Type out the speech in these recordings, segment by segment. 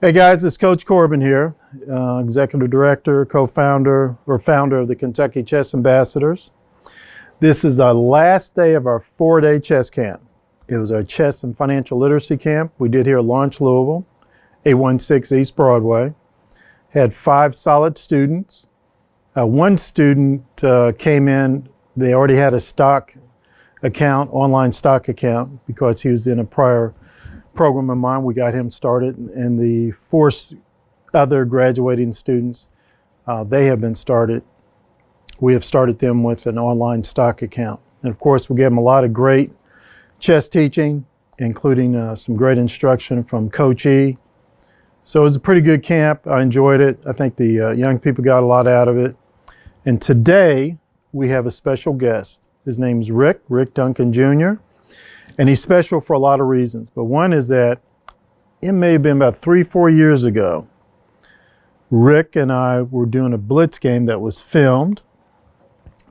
Hey guys, it's Coach Corbin here, Executive Director, Co-founder, or founder of the Kentucky Chess Ambassadors. This is the last day of our 4-day chess camp. It was our chess and financial literacy camp we did here at Lawrence, Louisville, 816 East Broadway. Had 5 solid students. One student came in, they already had a stock account, online stock account, because he was in a prior program of mine. We got him started, and the 4 other graduating students, they have been started. We have started them with an online stock account. And of course, we gave them a lot of great chess teaching, including some great instruction from Coach E. So it was a pretty good camp. I enjoyed it. I think the young people got a lot out of it. And today, we have a special guest. His name's Rick Duncan Jr., and he's special for a lot of reasons. But one is that it may have been about 3-4 years ago, Rick and I were doing a blitz game that was filmed,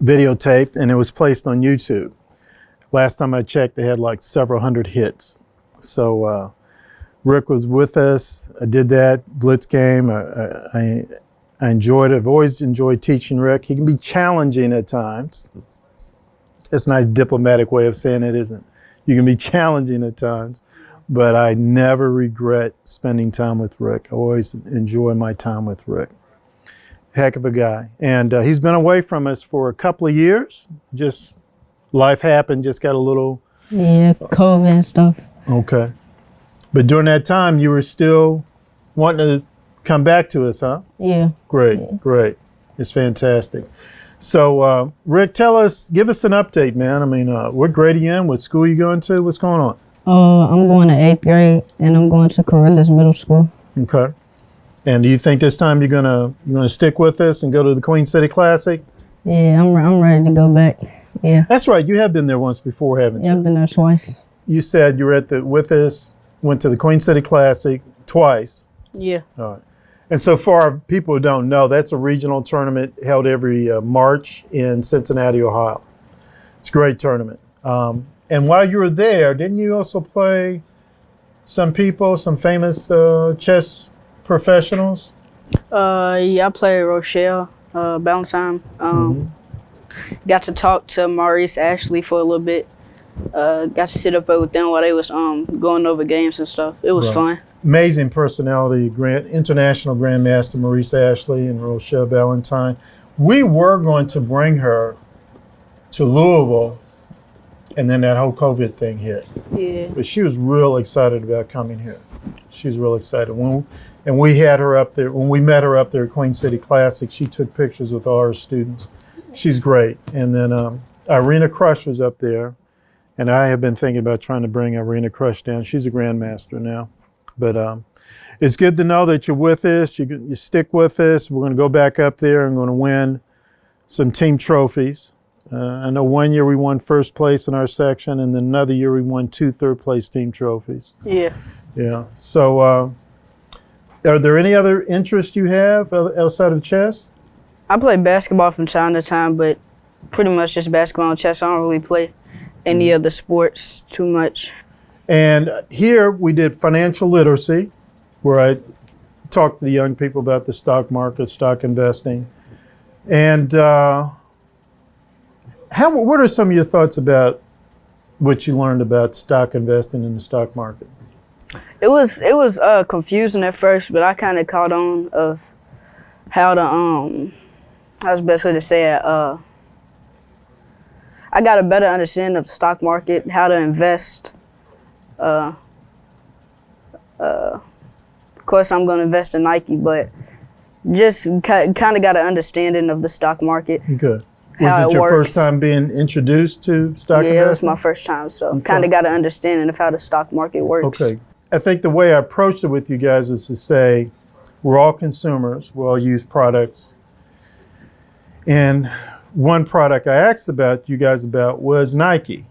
videotaped, and it was placed on YouTube. Last time I checked, they had like several hundred hits. So Rick was with us. I did that blitz game. I enjoyed it. I've always enjoyed teaching Rick. He can be challenging at times. It's a nice diplomatic way of saying it, isn't it? You can be challenging at times, but I never regret spending time with Rick. I always enjoy my time with Rick. Heck of a guy. And he's been away from us for a couple of years. Just life happened, just got a little... Yeah, COVID and stuff. Okay. But during that time, you were still wanting to come back to us, huh? Yeah. Great, yeah. Great. It's fantastic. So, Rick, give us an update, man. I mean, what grade are you in? What school are you going to? What's going on? I'm going to 8th grade, and I'm going to Corellis Middle School. Okay. And do you think this time you're gonna stick with us and go to the Queen City Classic? Yeah, I'm ready to go back. Yeah. That's right. You have been there once before, haven't you? Yeah, I've been there twice. You said you were with us, went to the Queen City Classic twice. Yeah. All right. And so far, people who don't know, that's a regional tournament held every March in Cincinnati, Ohio. It's a great tournament. And while you were there, didn't you also play some famous chess professionals? Yeah, I played Rochelle, Valentine. Got to talk to Maurice Ashley for a little bit. Got to sit up with them while they was going over games and stuff. It was fun. Amazing personality, international grandmaster Maurice Ashley and Rochelle Valentine. We were going to bring her to Louisville, and then that whole COVID thing hit. Yeah. But she was real excited about coming here. She's real excited. And we had her up there, when we met her up there at Queen City Classic, she took pictures with all her students. She's great. And then Irina Crush was up there, and I have been thinking about trying to bring Irina Crush down. She's a grandmaster now. But it's good to know that you're with us. You stick with us. We're going to go back up there and going to win some team trophies. I know one year we won first place in our section, and then another year we won 2 third-place team trophies. Yeah. Yeah. So are there any other interests you have outside of chess? I play basketball from time to time, but pretty much just basketball and chess. I don't really play any other sports too much. And here we did financial literacy, where I talked to the young people about the stock market, stock investing. And what are some of your thoughts about what you learned about stock investing in the stock market? It was confusing at first, but I kind of caught on of how to how's the best way to say it? I got a better understanding of the stock market, how to invest. Of course, I'm going to invest in Nike, but just kind of got an understanding of the stock market. Good. Was it your first time being introduced to stock investing? Yeah, it was my first time, so kind of got an understanding of how the stock market works. Okay. I think the way I approached it with you guys was to say, we're all consumers, we all use products. And one product I asked you guys about was Nike.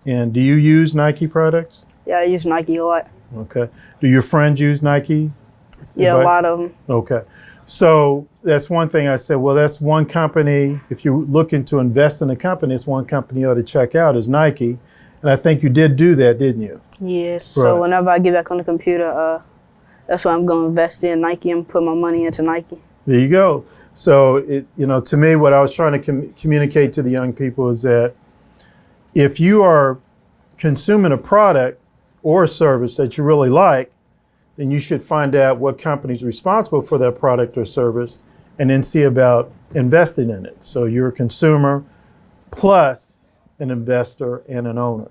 And do you use Nike products? Yeah, I use Nike a lot. Okay. Do your friends use Nike? Yeah, a lot of them. Okay. So that's one thing I said, well, that's one company. If you're looking to invest in a company, it's one company you ought to check out is Nike. And I think you did do that, didn't you? Yes. So whenever I get back on the computer, that's why I'm going to invest in Nike and put my money into Nike. There you go. So, to me, what I was trying to communicate to the young people is that if you are consuming a product or a service that you really like, then you should find out what company's responsible for that product or service and then see about investing in it. So you're a consumer plus an investor and an owner.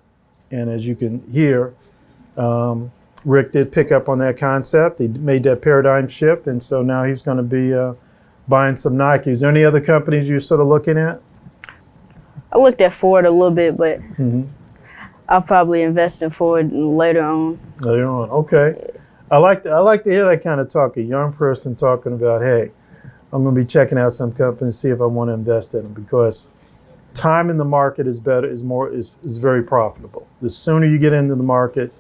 And as you can hear, Rick did pick up on that concept. He made that paradigm shift, and so now he's going to be buying some Nike. Is there any other companies you're sort of looking at? I looked at Ford a little bit, but I'll probably invest in Ford later on. Later on, okay. I like to hear that kind of talk. A young person talking about, hey, I'm going to be checking out some companies, see if I want to invest in them, because time in the market is very profitable. The sooner you get into the market,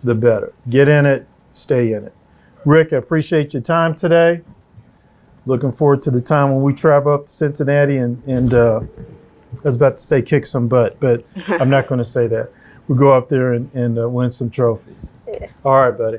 the better. Get in it, stay in it. Rick, I appreciate your time today. Looking forward to the time when we travel up to Cincinnati and I was about to say kick some butt, but I'm not going to say that. We'll go up there and win some trophies. Yeah. All right, buddy.